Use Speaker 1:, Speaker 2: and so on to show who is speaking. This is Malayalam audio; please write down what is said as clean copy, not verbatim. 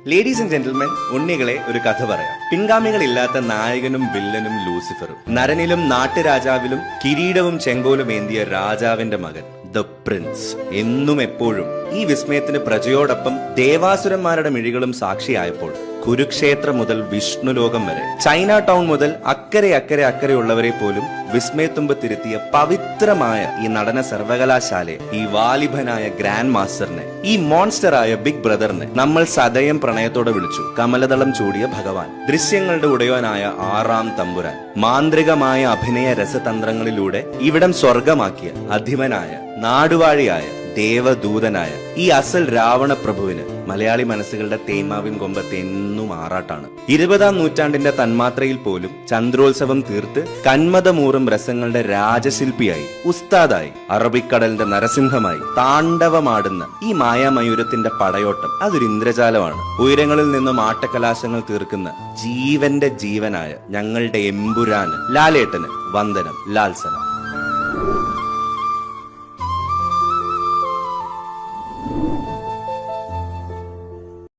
Speaker 1: ലേഡീസ് ആൻഡ് ജെന്റിൽമെൻ, ഉണ്ണികളെ ഒരു കഥ പറയാം. പിൻഗാമികളില്ലാത്ത നായകനും വില്ലനും ലൂസിഫറും, നരനിലും നാട്ടുരാജാവിലും കിരീടവും ചെങ്കോലും ഏന്തിയ രാജാവിന്റെ മകൻ ദ പ്രിൻസ്. എന്നും എപ്പോഴും ഈ വിസ്മയത്തിന് പ്രജയോടൊപ്പം ദേവാസുരന്മാരുടെ മിഴികളും സാക്ഷിയായപ്പോൾ കുരുക്ഷേത്രം മുതൽ വിഷ്ണുലോകം വരെ, ചൈന ടൗൺ മുതൽ അക്കരെ അക്കരെ അക്കരെയുള്ളവരെ പോലും വിസ്മയത്തുമ്പത്തിരുത്തിയ പവിത്രമായ ഈ നടന സർവകലാശാലയെ, ഈ വാലിഭനായ ഗ്രാൻഡ് മാസ്റ്ററിനെ, ഈ മോൺസ്റ്ററായ ബിഗ് ബ്രദറിനെ നമ്മൾ സദയം പ്രണയത്തോടെ വിളിച്ചു കമലദളം ചൂടിയ ഭഗവാൻ, ദൃശ്യങ്ങളുടെ ഉടയവനായ ആറാം തമ്പുരാൻ, മാന്ത്രികമായ അഭിനയ രസതന്ത്രങ്ങളിലൂടെ ഇവിടം സ്വർഗമാക്കിയ അധിപനായ നാടുവാഴിയായ ദേവദൂതനായ ഈ അസൽ രാവണ പ്രഭുവിന് മലയാളി മനസ്സുകളുടെ തേന്മാവിൻ കൊമ്പത്ത് എന്നും ആറാട്ടാണ്. 20-ാം നൂറ്റാണ്ടിന്റെ തന്മാത്രയിൽ പോലും ചന്ദ്രോത്സവം തീർത്ത് കന്മതമൂറും രസങ്ങളുടെ രാജശില്പിയായി, ഉസ്താദായി, അറബിക്കടലിന്റെ നരസിംഹമായി താണ്ഡവമാടുന്ന ഈ മായാമയൂരത്തിന്റെ പടയോട്ടം അതൊരു ഇന്ദ്രജാലമാണ്. ഉയരങ്ങളിൽ നിന്നും ആട്ടക്കലാശങ്ങൾ തീർക്കുന്ന ജീവന്റെ ജീവനായ ഞങ്ങളുടെ എമ്പുരാന്, ലാലേട്ടന് വന്ദനം, ലാൽസനം.